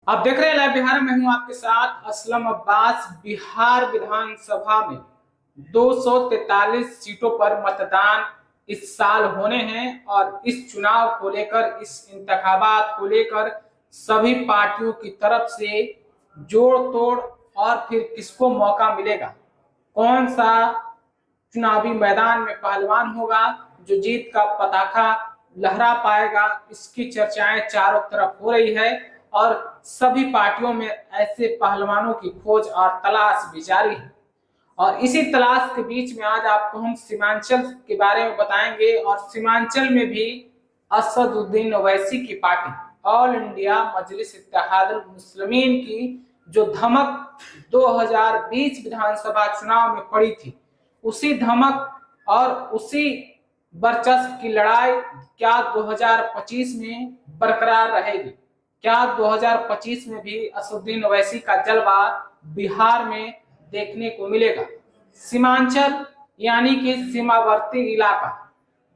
आप देख रहे हैं लाइव बिहार में हूं आपके साथ असलम अब्बास। बिहार विधानसभा में 243 सीटों पर मतदान इस साल होने हैं और इस चुनाव को लेकर, इस इंतखाबात को लेकर सभी पार्टियों की तरफ से जोड़ तोड़ और फिर किसको मौका मिलेगा, कौन सा चुनावी मैदान में पहलवान होगा जो जीत का पताका लहरा पाएगा, इसकी चर्चाएं चारों तरफ हो रही है और सभी पार्टियों में ऐसे पहलवानों की खोज और तलाश भी जारी है। और इसी तलाश के बीच में आज आपको हम सीमांचल के बारे में बताएंगे और सीमांचल में भी असदुद्दीन ओवैसी की पार्टी ऑल इंडिया मजलिस इत्तेहादुल मुस्लिमीन की जो धमक 2020 विधानसभा चुनाव में पड़ी थी, उसी धमक और उसी वर्चस्व की लड़ाई क्या 2025 में बरकरार रहेगी? क्या 2025 में भी असदुद्दीन ओवैसी का जलवा बिहार में देखने को मिलेगा? सीमांचल यानी कि सीमावर्ती इलाका,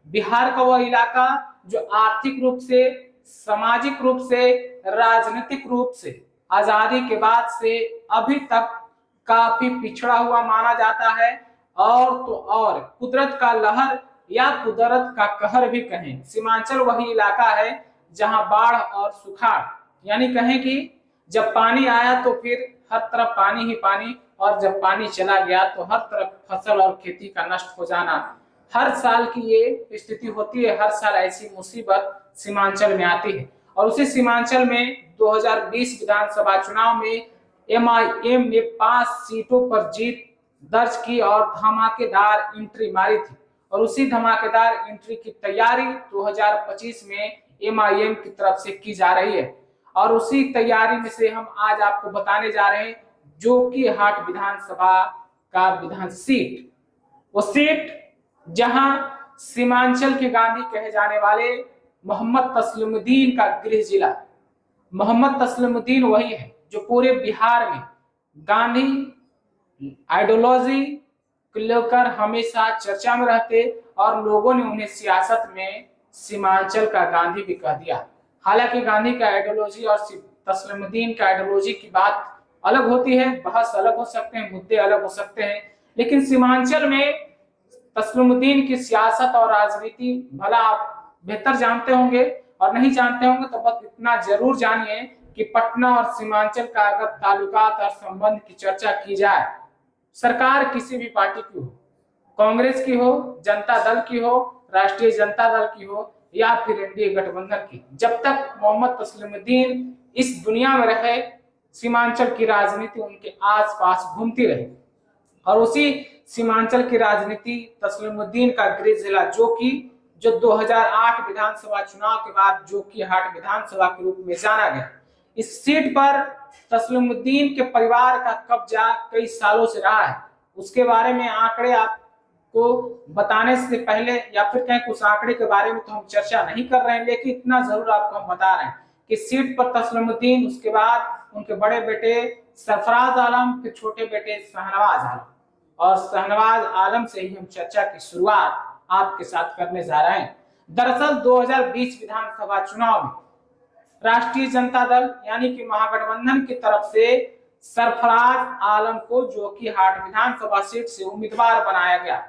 बिहार का वह इलाका जो आर्थिक रूप से, सामाजिक रूप से, राजनीतिक रूप से आजादी के बाद से अभी तक काफी पिछड़ा हुआ माना जाता है। और तो और कुदरत का लहर या कुदरत का कहर भी कहें, सीमांचल वही इलाका है जहां बाढ़ और सुखाड़, यानी कहें कि जब पानी आया तो फिर हर तरफ पानी ही पानी, और जब पानी चला गया तो हर तरफ फसल और खेती का नष्ट हो जाना, हर साल की ये स्थिति होती है। हर साल ऐसी मुसीबत सीमांचल में आती है और उसी सीमांचल में 2020 विधानसभा चुनाव में एमआईएम ने 5 सीटों पर जीत दर्ज की और धमाकेदार एंट्री मारी थी। और उसी धमाकेदार एंट्री की तैयारी 2025 में एमआईएम की तरफ से की जा रही है और उसी तैयारी में से हम आज आपको बताने जा रहे हैं जोकीहाट विधानसभा का विधान सीट, वो सीट जहां सीमांचल के गांधी कहे जाने वाले मोहम्मद तस्लीमुद्दीन का गृह जिला, मोहम्मद तस्लीमुद्दीन वही है जो पूरे बिहार में गांधी आइडियोलॉजी को लेकर हमेशा चर्चा में रहते और लोगों ने उन्हें सियासत में सीमांचल का गांधी भी कह दिया। हालांकि गांधी का आइडियोलॉजी और तस्लीमुद्दीन का आइडियोलॉजी की बात अलग होती है, बहस अलग हो सकते हैं, मुद्दे अलग हो सकते हैं, लेकिन सीमांचल में तस्लीमुद्दीन की सियासत और राजनीति भला आप बेहतर जानते होंगे, और नहीं जानते होंगे तो बस इतना जरूर जानिए कि पटना और सीमांचल का अगर ताल्लुकात और संबंध की चर्चा की जाए, सरकार किसी भी पार्टी की हो, कांग्रेस की हो, जनता दल की हो, राष्ट्रीय जनता दल की हो या फिर एनडीए गठबंधन की, जब तक मोहम्मद तस्लीमुद्दीन इस दुनिया में रहे, सीमांचल की राजनीति उनके आसपास घूमती रही। और उसी सीमांचल की राजनीति तस्लीमुद्दीन का गृह जिला जो 2008 विधानसभा चुनाव के बाद जोकीहाट विधानसभा के रूप में जाना गया, इस सीट पर तस्लीमुद्दीन के परिवार का कब्जा कई सालों से रहा है। उसके बारे में आंकड़े आपको बताने से पहले, या फिर कहें उस आंकड़े के बारे में तो हम चर्चा नहीं कर रहे हैं, लेकिन इतना जरूर आपको हम बता रहे हैं कि सीट पर तस्लीमुद्दीन, उसके बाद उनके बड़े बेटे सरफराज आलम के छोटे बेटे शाहनवाज आलम, और शाहनवाज आलम से ही हम चर्चा की शुरुआत आपके साथ करने जा रहे हैं। दरअसल 2020 विधानसभा चुनाव में राष्ट्रीय जनता दल यानी कि महागठबंधन की तरफ से सरफराज आलम को जोकीहाट विधानसभा सीट से उम्मीदवार बनाया गया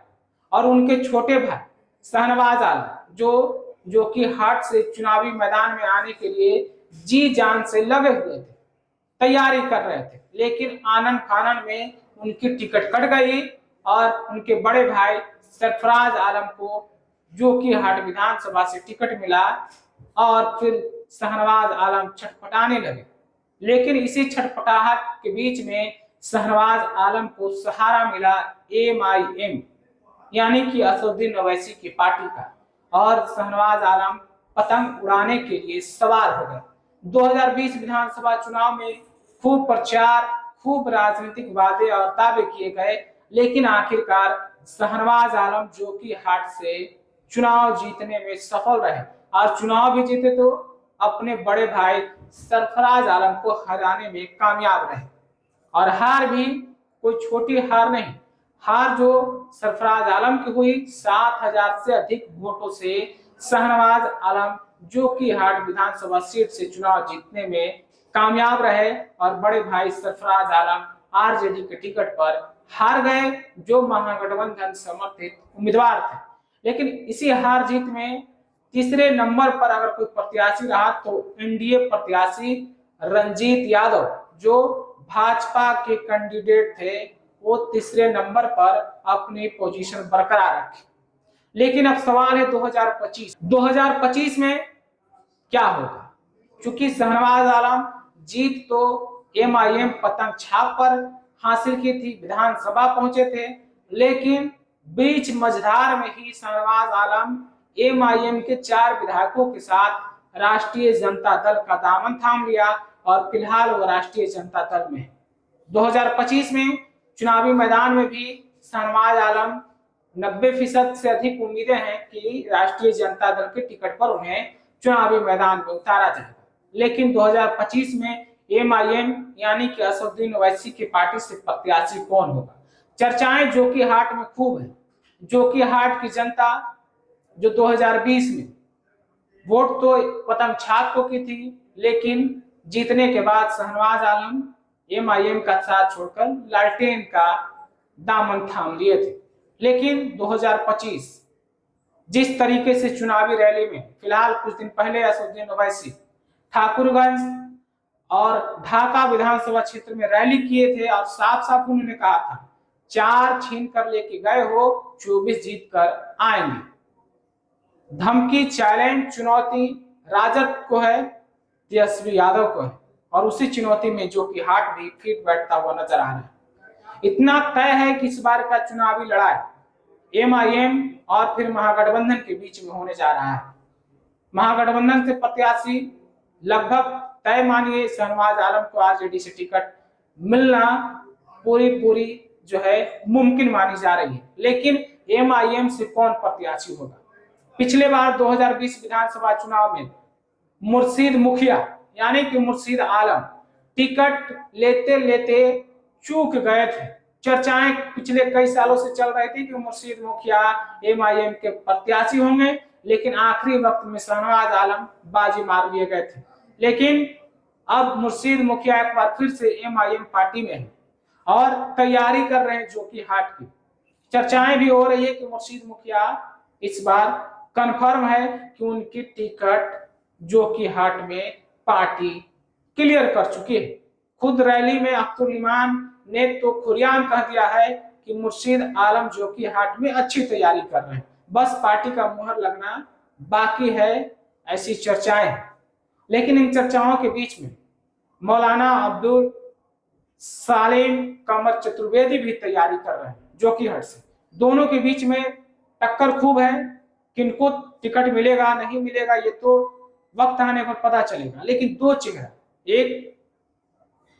और उनके छोटे भाई शाहनवाज आलम जो जोकीहाट से चुनावी मैदान में आने के लिए जी जान से लगे हुए थे, तैयारी कर रहे थे, लेकिन आनन फानन में उनकी टिकट कट गई और उनके बड़े भाई सरफराज आलम को जोकीहाट विधानसभा से टिकट मिला और फिर शाहनवाज आलम छटपटाने लगे। लेकिन इसी छटपटाहट के बीच में शाहनवाज आलम को सहारा मिला एमआईएम यानी कि असदुद्दीन ओवैसी की पार्टी का, और शाहनवाज आलम पतंग उड़ाने के लिए सवार हो गए। 2020 विधानसभा चुनाव में खूब प्रचार, खूब राजनीतिक वादे और दावे किए गए, लेकिन आखिरकार शाहनवाज आलम जोकीहाट से चुनाव जीतने में सफल रहे और चुनाव भी जीते तो अपने बड़े भाई सरफराज आलम को हराने में कामयाब रहे। और हार भी कोई छोटी हार नहीं, हार जो सरफराज आलम की हुई 7,000 से अधिक वोटों से शाहनवाज आलम जोकीहाट विधानसभा सीट से चुनाव जीतने में कामयाब रहे और बड़े भाई सरफराज आलम आरजेडी के टिकट पर हार गए, जो महागठबंधन समर्थित उम्मीदवार थे। लेकिन इसी हार जीत में तीसरे नंबर पर अगर कोई प्रत्याशी रहा तो एनडीए प्रत्याशी रंजीत यादव, जो भाजपा के कैंडिडेट थे, वो तीसरे नंबर पर अपनी पोजीशन बरकरार रखी। लेकिन अब सवाल है 2025 में क्या होगा। चूंकि शहनवाज आलम जीत तो एमआईएम पतंग छाप पर हासिल की थी, विधानसभा पहुंचे थे, लेकिन बीच मझधार में ही शहनवाज आलम एमआईएम के 4 विधायकों के साथ राष्ट्रीय जनता दल का दामन थाम लिया और फिलहाल वो राष्ट्रीय जनता दल में 2025 में चुनावी मैदान में भी शहनवाज आलम 90% से अधिक उम्मीदें हैं कि राष्ट्रीय जनता दल के टिकट पर उन्हें चुनावी मैदान में उतारा जाएगा। लेकिन 2025 में एमआईएम यानी कि असदुद्दीन ओवैसी की पार्टी से प्रत्याशी कौन होगा। चर्चाएं जोकीहाट में खूब है। जोकीहाट की जनता जो 2020 में वोट तो पतंग छाप को की थी, लेकिन जीतने के बाद शहनवाज आलम एमआईएम का साथ छोड़कर लालटेन का दामन थाम लिए थे। लेकिन 2025 जिस तरीके से चुनावी रैली में, फिलहाल कुछ दिन पहले असदुद्दीन ओवैसी ठाकुरगंज और ढाका विधानसभा क्षेत्र में रैली किए थे और साफ साफ उन्होंने कहा था 4 छीन कर लेके गए हो, 24 जीत कर आएंगे। धमकी, चैलेंज, चुनौती राजद को है, तेजस्वी यादव को है, और उसी चुनौती में जोकीहाट भी फिट बैठता हुआ नजर आ रहा है। इतना तय है कि इस बार का चुनावी लड़ाई एमआईएम और फिर महागठबंधन के बीच में होने जा रहा है। महागठबंधन से प्रत्याशी लगभग तय मानिए शहनवाज आलम को आरजेडी से टिकट मिलना पूरी जो है मुमकिन मानी जा रही है। लेकिन एमआईएम से कौन प्रत्याशी होगा। पिछले बार 2020 विधानसभा चुनाव में मुर्शीद मुखिया यानी कि मुर्शीद आलम टिकट लेते लेते चूक गए थे। चर्चाएं पिछले कई सालों से चल रही थी कि मुर्शीद मुखिया एमआईएम के प्रत्याशी होंगे, लेकिन आखिरी वक्त में शहनवाज आलम बाजी मार दिए गए थे। लेकिन अब मुर्शीद मुखिया एक बार फिर से एमआईएम पार्टी में है और तैयारी कर रहे हैं जोकीहाट की। चर्चाएं भी हो रही है कि मुर्शीद मुखिया इस बार कंफर्म है कि उनकी टिकट जोकीहाट में पार्टी क्लियर कर चुकी है। खुद रैली में अख्तर इमाम ने तो खुलेआम कह दिया है कि मुर्शीद आलम जोकीहाट में अच्छी तैयारी कर रहे हैं, बस पार्टी का मुहर लगना बाकी है, ऐसी चर्चाएं हैं। लेकिन इन चर्चाओं के बीच में मौलाना अब्दुल सालिम कमर चतुर्वेदी भी तैयारी कर रहे हैं जोकीहाट से। दोनों के बीच में टक्कर खूब है। किनको टिकट मिलेगा नहीं मिलेगा ये तो वक्त आने पर पता चलेगा। लेकिन 2 चेहरा, एक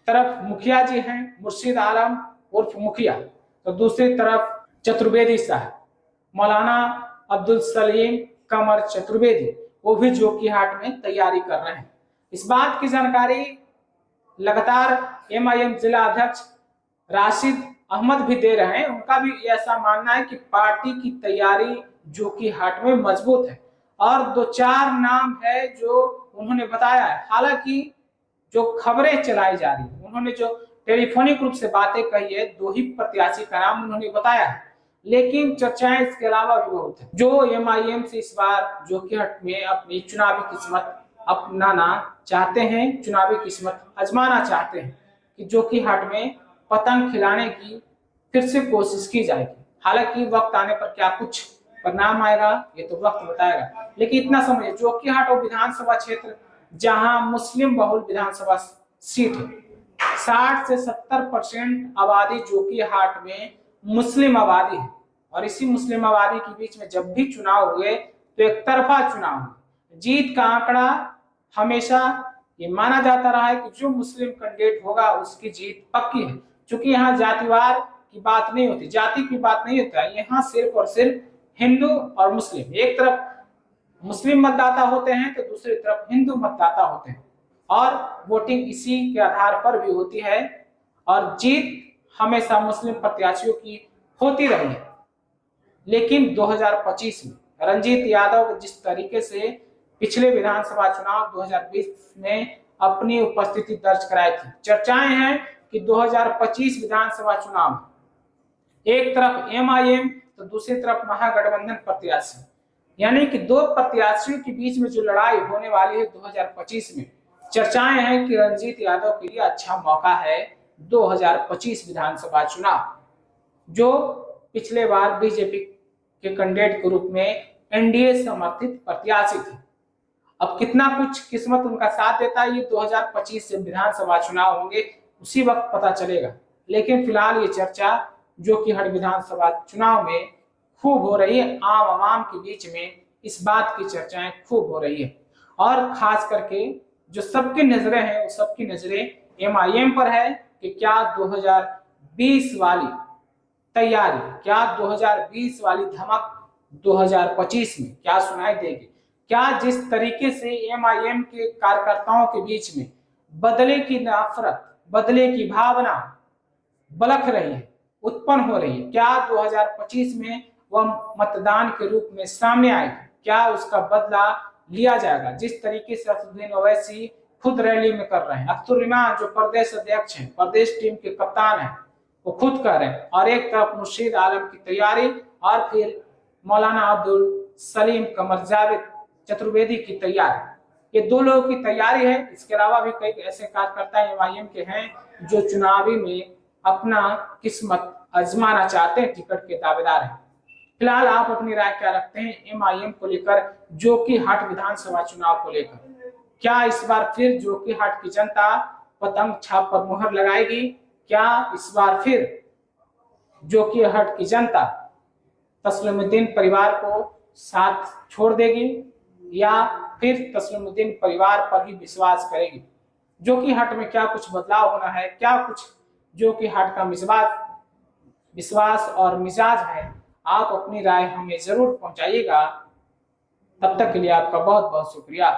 तरफ मुखिया जी हैं मुर्शीद आलम उर्फ मुखिया, तो दूसरी तरफ चतुर्वेदी साहब मौलाना अब्दुल सलीम कमर चतुर्वेदी, वो भी जोकीहाट में तैयारी कर रहे हैं। इस बात की जानकारी लगातार एमआईएम जिला अध्यक्ष राशिद अहमद भी दे रहे हैं। उनका भी ऐसा मानना है कि पार्टी की तैयारी जोकीहाट में मजबूत है और 2-4 नाम है जो उन्होंने बताया है। हालांकि जो खबरें चलाई जा रही है, उन्होंने जो टेलीफोनिक रूप से बातें कही है, 2 ही प्रत्याशी का नाम उन्होंने बताया है, लेकिन चर्चाएं इसके अलावा भी बहुत है। जो एमआईएम से इस बार जोकीहाट में अपनी चुनावी किस्मत अपनाना चाहते हैं, चुनावी किस्मत आजमाना चाहते हैं कि जोकीहाट में पतंग खिलाने की फिर से कोशिश की जाएगी। हालांकि वक्त आने पर क्या कुछ परिणाम आएगा ये तो वक्त बताएगा। लेकिन इतना समझिए, जोकीहाट और विधानसभा क्षेत्र जहां मुस्लिम बहुल विधानसभा सीट है, 60 से 70% आबादी जोकीहाट में मुस्लिम आबादी है और इसी मुस्लिम आबादी के बीच में जब भी चुनाव हुए तो एक तरफा चुनाव हुए। जीत का आंकड़ा हमेशा ये माना जाता रहा है कि जो मुस्लिम कैंडिडेट होगा उसकी जीत पक्की है। क्योंकि यहाँ जातिवार की बात नहीं होती, जाति की बात नहीं होता है, यहाँ सिर्फ और सिर्फ हिंदू और मुस्लिम, एक तरफ मुस्लिम मतदाता होते हैं तो दूसरी तरफ हिंदू मतदाता होते हैं और वोटिंग इसी के आधार पर भी होती है और जीत हमेशा मुस्लिम प्रत्याशियों की होती रही है। लेकिन 2025 में रंजीत यादव जिस तरीके से पिछले विधानसभा चुनाव 2020 में अपनी उपस्थिति दर्ज कराई थी। चर्चाएं हैं कि 2025 विधानसभा चुनाव में एक तरफ एमआईएम तो दूसरी तरफ महागठबंधन प्रत्याशी, यानी कि दो प्रत्याशियों के बीच में जो लड़ाई होने वाली है 2025 में, चर्चाएं हैं कि रणजीत यादव के लिए अच्छा मौका है 2025 विधानसभा चुनाव, जो पिछले बार बीजेपी के कैंडिडेट के रूप में एनडीए समर्थित प्रत्याशी थे। अब कितना कुछ किस्मत उनका साथ देता है, ये 2025 से विधानसभा चुनाव होंगे उसी वक्त पता चलेगा। लेकिन फिलहाल ये चर्चा जो कि हर विधानसभा चुनाव में खूब हो रही है, आम आवाम के बीच में इस बात की चर्चाएं खूब हो रही है, और खास करके जो सबकी नजरें हैं वो सबकी नजरें एमआईएम पर है कि क्या 2020 वाली तैयारी, क्या 2020 वाली धमक 2025 में क्या सुनाई देगी। क्या जिस तरीके से एमआईएम के कार्यकर्ताओं के बीच में बदले की नफरत, बदले की भावना बलक रही है, उत्पन्न हो रही है, क्या 2025 में वह मतदान के रूप में सामने आएगी, क्या उसका बदला लिया जाएगा। जिस तरीके से असदुद्दीन ओवैसी खुद रैली में कर रहे हैं, अख्तर रहमान जो प्रदेश अध्यक्ष हैं, प्रदेश टीम के कप्तान हैं, वो खुद कर रहे हैं, और एक तरफ मुर्शीद आलम की तैयारी, और फिर मौलाना अब्दुल सलीम कमर जावेद चतुर्वेदी की तैयारी, ये दो लोगों की तैयारी है। इसके अलावा भी कई ऐसे कार्यकर्ता एमआईएम के हैं जो चुनावी में अपना किस्मत आजमाना चाहते हैं, टिकट के दावेदार हैं। फिलहाल आप अपनी राय क्या रखते हैं एमआईएम को लेकर, जोकीहाट विधानसभा चुनाव को लेकर? क्या इस बार फिर जोकीहाट की जनता पतंग छाप पर मुहर लगाएगी? क्या इस बार फिर जोकीहाट की जनता तस्लीमुद्दीन परिवार को साथ छोड़ देगी, या फिर तस्लीमुद्दीन परिवार पर ही विश्वास करेगी? जोकीहाट में क्या कुछ बदलाव होना है, क्या कुछ जोकीहाट का विश्वास और मिजाज है, आप अपनी राय हमें जरूर पहुंचाइएगा। तब तक के लिए आपका बहुत बहुत शुक्रिया।